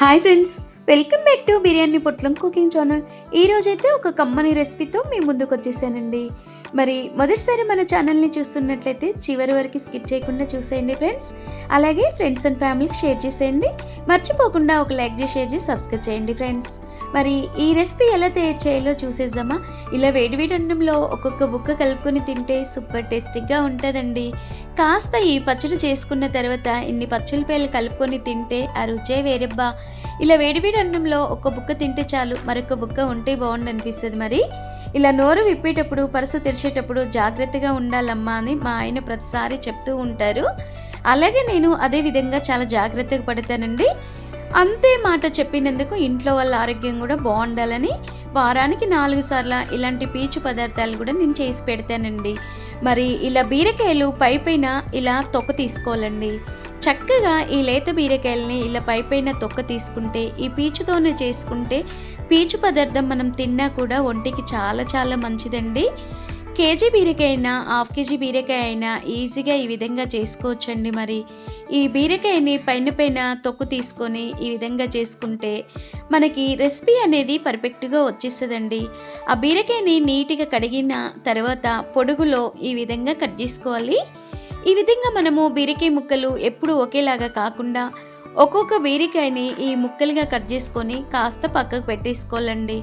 Hi friends, welcome back to biryani పొట్లం cooking channel. ఈరోజైతే ఒక కమ్మని రెసిపీతో మీ ముందుకు వచ్చేసానండి. మరి మొదటిసారి మన ఛానల్ని చూస్తున్నట్లయితే చివరి వరకు స్కిప్ చేయకుండా చూసేయండి ఫ్రెండ్స్. అలాగే ఫ్రెండ్స్ అండ్ ఫ్యామిలీకి షేర్ చేసేయండి. మర్చిపోకుండా ఒక లైక్ చేసి షేర్ చేసి సబ్స్క్రైబ్ చేయండి ఫ్రెండ్స్. మరి ఈ రెసిపీ ఎలా తయారు చేయాలో చూసేద్దామా. ఇలా వేడివేడి అన్నంలో ఒక్కొక్క బుక్క కలుపుకొని తింటే సూపర్ టేస్టీగా ఉంటుందండి. కాస్త ఈ పచ్చడి చేసుకున్న తర్వాత ఇన్ని పచ్చళ్ళపేలు కలుపుకొని తింటే ఆ రుచే వేరెబ్బా. ఇలా వేడివేడి అన్నంలో ఒక్క బుక్క తింటే చాలు, మరొక బుక్క ఉంటే బాగుండు అనిపిస్తుంది. మరి ఇలా నోరు విప్పేటప్పుడు పరుసు తెరిచేటప్పుడు జాగ్రత్తగా ఉండాలమ్మా అని మా ఆయన ప్రతిసారి చెప్తూ ఉంటారు. అలాగే నేను అదే విధంగా చాలా జాగ్రత్తగా పడతానండి. అంతే మాట చెప్పినందుకు ఇంట్లో వాళ్ళ ఆరోగ్యం కూడా బాగుండాలని వారానికి 4 సార్లు ఇలాంటి పీచు పదార్థాలు కూడా నేను చేసి పెడతానండి. మరి ఇలా బీరకాయలు పైపైన ఇలా తొక్క తీసుకోవాలండి. చక్కగా ఈ లేత బీరకాయలని ఇలా పైపైన తొక్క తీసుకుంటే ఈ పీచుతోనే చేసుకుంటే పీచు పదార్థం మనం తిన్నా కూడా ఒంటికి చాలా చాలా మంచిదండి. కేజీ బీరకాయ అయినా హాఫ్ కేజీ బీరకాయ అయినా ఈజీగా ఈ విధంగా చేసుకోవచ్చండి. మరి ఈ బీరకాయని పైన తొక్కు తీసుకొని ఈ విధంగా చేసుకుంటే మనకి రెసిపీ అనేది పర్ఫెక్ట్గా వచ్చేస్తుందండి. ఆ బీరకాయని నీట్గా కడిగిన తర్వాత పొడుగులో ఈ విధంగా కట్ చేసుకోవాలి. ఈ విధంగా మనము బీరకాయ ముక్కలు ఎప్పుడు ఒకేలాగా కాకుండా ఒక్కొక్క బీరకాయని ఈ ముక్కలుగా కట్ చేసుకొని కాస్త పక్కకు పెట్టేసుకోవాలండి.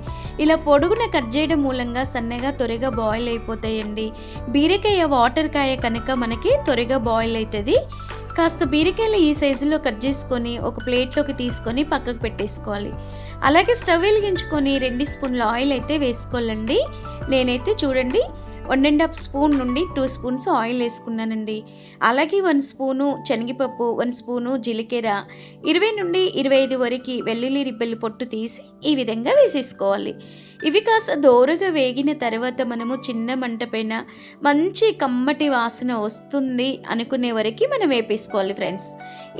ఇలా పొడుగున కట్ చేయడం మూలంగా సన్నగా త్వరగా బాయిల్ అయిపోతాయండి. బీరకాయ వాటర్ కాయ కనుక మనకి త్వరగా బాయిల్ అవుతుంది. కాస్త బీరకాయలు ఈ సైజులో కట్ చేసుకొని ఒక ప్లేట్లోకి తీసుకొని పక్కకు పెట్టేసుకోవాలి. అలాగే స్టవ్ వెలిగించుకొని 2 స్పూన్ల ఆయిల్ అయితే వేసుకోవాలండి. నేనైతే చూడండి 1.5 స్పూన్ నుండి 2 స్పూన్స్ ఆయిల్ వేసుకున్నానండి. అలాగే 1 స్పూను శనగపప్పు, 1 స్పూను జీలకర్ర, 20 నుండి 25 వరకు వెల్లుల్లి రిబ్బలు పొట్టు తీసి ఈ విధంగా వేసేసుకోవాలి. ఇవి కాస్త దోరగా వేగిన తర్వాత మనము చిన్న మంట పైన మంచి కమ్మటి వాసన వస్తుంది అనుకునే వరకు మనం వేపేసుకోవాలి ఫ్రెండ్స్.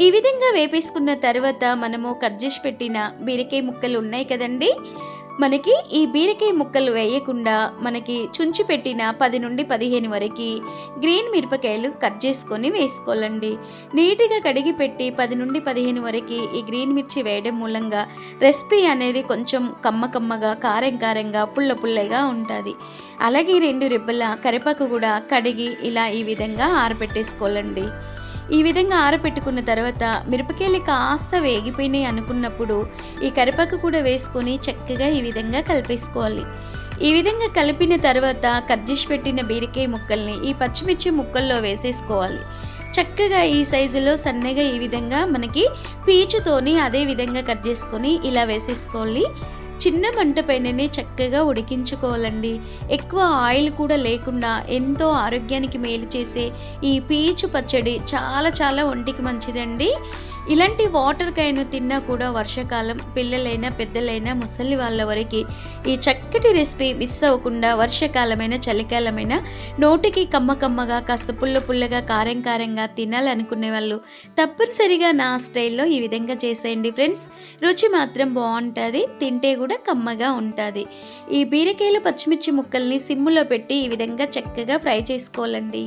ఈ విధంగా వేపేసుకున్న తర్వాత మనము కట్ చేసి పెట్టిన బీరకాయ ముక్కలు ఉన్నాయి కదండి, మనకి ఈ బీరకాయ ముక్కలు వేయకుండా మనకి చుంచి పెట్టిన 10 నుండి 15 వరకు గ్రీన్ మిరపకాయలు కట్ చేసుకొని వేసుకోవాలండి. నీట్గా కడిగి పెట్టి 10 నుండి 15 వరకు ఈ గ్రీన్ మిర్చి వేయడం మూలంగా రెసిపీ అనేది కొంచెం కమ్మగా కారంగా పుల్లగా ఉంటుంది. అలాగే 2 రెబ్బల కరివేపాకు కూడా కడిగి ఇలా ఈ విధంగా ఆరబెట్టేసుకోవాలండి. ఈ విధంగా ఆరబెట్టుకున్న తర్వాత మిరపకాయలు కాస్త వేగిపోయినాయి అనుకున్నప్పుడు ఈ కరివేపాకు కూడా వేసుకొని చక్కగా ఈ విధంగా కలిపేసుకోవాలి. ఈ విధంగా కలిపిన తర్వాత కట్ చేసి పెట్టిన బీరకాయ ముక్కల్ని ఈ పచ్చిమిర్చి ముక్కల్లో వేసేసుకోవాలి. చక్కగా ఈ సైజులో సన్నగా ఈ విధంగా మనకి పీచుతోని అదే విధంగా కట్ చేసుకొని ఇలా వేసేసుకోవాలి. చిన్న మంట పైననే చక్కగా ఉడికించుకోవాలండి. ఎక్కువ ఆయిల్ కూడా లేకుండా ఎంతో ఆరోగ్యానికి మేలు చేసే ఈ పీచు పచ్చడి చాలా చాలా ఒంటికి మంచిదండి. ఇలాంటి వాటర్ కాయను తిన్నా కూడా వర్షాకాలం పిల్లలైనా పెద్దలైనా ముసలి వాళ్ళ వరకు ఈ చక్కటి రెసిపీ మిస్ అవ్వకుండా వర్షాకాలమైన చలికాలమైన నోటికి కమ్మగా కాస్త పుల్లగా కారంగా తినాలనుకునే వాళ్ళు తప్పనిసరిగా నా స్టైల్లో ఈ విధంగా చేసేయండి ఫ్రెండ్స్. రుచి మాత్రం బాగుంటుంది, తింటే కూడా కమ్మగా ఉంటుంది. ఈ బీరకాయలు పచ్చిమిర్చి ముక్కల్ని సిమ్ములో పెట్టి ఈ విధంగా చక్కగా ఫ్రై చేసుకోవాలండి.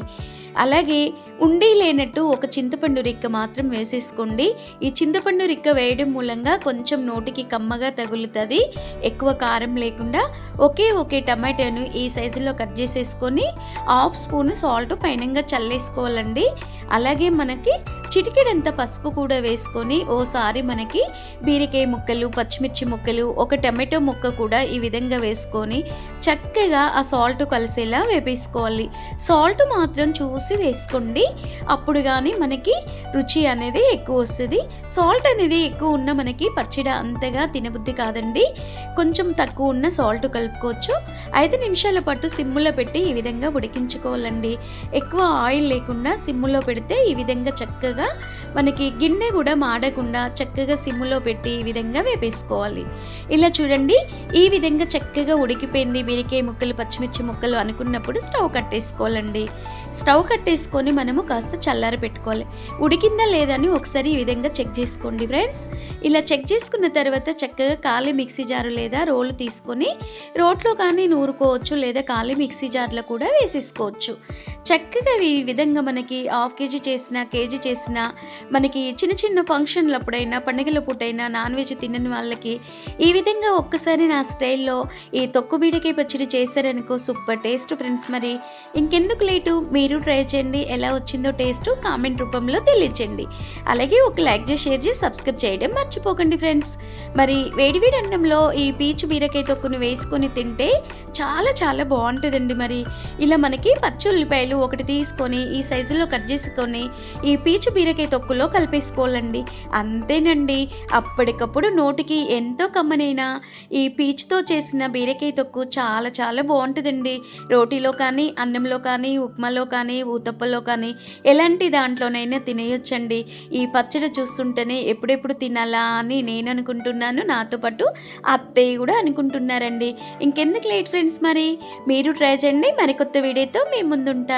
అలాగే ఉండి లేనట్టు ఒక చింతపండు రిక్క మాత్రం వేసేసుకోండి. ఈ చింతపండు రిక్క వేయడం మూలంగా కొంచెం నోటికి కమ్మగా తగులుతుంది, ఎక్కువ కారం లేకుండా. ఒకే టమాటాను ఈ సైజులో కట్ చేసేసుకొని 1/2 స్పూను సాల్ట్ పైనంగా చల్లేసుకోవాలండి. అలాగే మనకి చిటికెడంత పసుపు కూడా వేసుకొని ఓసారి మనకి బీరకాయ ముక్కలు, పచ్చిమిర్చి ముక్కలు, ఒక టమాటో ముక్క కూడా ఈ విధంగా వేసుకొని చక్కగా ఆ సాల్ట్ కలిసేలా వేపేసుకోవాలి. సాల్ట్ మాత్రం చూసి వేసుకోండి, అప్పుడు కానీ మనకి రుచి అనేది ఎక్కువ వస్తుంది. సాల్ట్ అనేది ఎక్కువ ఉన్న మనకి పచ్చడి అంతగా తినబుద్ధి కాదండి. కొంచెం తక్కువ ఉన్న సాల్ట్ కలుపుకోవచ్చు. 5 నిమిషాల పాటు సిమ్ములో పెట్టి ఈ విధంగా ఉడికించుకోవాలండి. ఎక్కువ ఆయిల్ లేకుండా సిమ్ములో పెడితే ఈ విధంగా చక్కగా మనకి గిన్నె కూడా మాడకుండా చక్కగా సిమ్ములో పెట్టి ఈ విధంగా వేపేసుకోవాలి. ఇలా చూడండి, ఈ విధంగా చక్కగా ఉడికిపోయింది బీరకాయ ముక్కలు, పచ్చిమిర్చి ముక్కలు అనుకున్నప్పుడు స్టవ్ కట్టేసుకోవాలండి. స్టవ్ కట్టేసుకొని మనము కాస్త చల్లార పెట్టుకోవాలి. ఉడికిందా లేదా అని ఒకసారి ఈ విధంగా చెక్ చేసుకోండి ఫ్రెండ్స్. ఇలా చెక్ చేసుకున్న తర్వాత చక్కగా ఖాళీ మిక్సీ జారు లేదా రోలు తీసుకొని రోట్లో కానీ నూరుకోవచ్చు, లేదా ఖాళీ మిక్సీ జార్లో కూడా వేసేసుకోవచ్చు. చక్కగా ఈ విధంగా మనకి హాఫ్ కేజీ చేసినా, కేజీ చేసినా మనకి చిన్న చిన్న ఫంక్షన్‌లప్పుడైనా, పండుగల పూటైనా నాన్ వెజ్ తినని వాళ్ళకి ఈ విధంగా ఒక్కసారి నా స్టైల్‌లో ఈ తొక్కు బీరకాయ పచ్చడి చేశారనుకో సూపర్ టేస్ట్ ఫ్రెండ్స్. మరి ఇంకెందుకు లేటు, మీరు ట్రై చేయండి. ఎలా వచ్చిందో టేస్ట్ కామెంట్ రూపంలో తెలియచేయండి. అలాగే ఒక లైక్ చేసి, షేర్ చేసి, సబ్స్క్రైబ్ చేయడం మర్చిపోకండి ఫ్రెండ్స్. మరి వేడి వేడి అన్నంలో ఈ పీచు బీరకాయ తొక్కును వేసుకొని తింటే చాలా చాలా బాగుంటుందండి. మరి ఇలా మనకి పచ్చి ఉల్లిపాయలు ఒకటి తీసుకొని ఈ సైజులో కట్ చేసుకొని ఈ పీచు బీరకాయ తొక్కులో కలిపేసుకోవాలండి. అంతేనండి, అప్పటికప్పుడు నోటికి ఎంతో కమ్మనైనా ఈ పీచుతో చేసిన బీరకాయ తొక్కు చాలా చాలా బాగుంటుందండి. రోటీలో కానీ, అన్నంలో కానీ, ఉప్మాలో కానీ, ఊతప్పలో కానీ ఎలాంటి దాంట్లోనైనా తినేయొచ్చండి. ఈ పచ్చడి చూస్తుంటేనే ఎప్పుడెప్పుడు తినాలా అని నేను అనుకుంటున్నాను, నాతో పాటు అత్తయ్య కూడా అనుకుంటున్నారండి. ఇంకెందుకు లేట్ ఫ్రెండ్స్, మరి మీరు ట్రై చేయండి. మరికొత్త వీడియోతో మీ ముందుంటాం.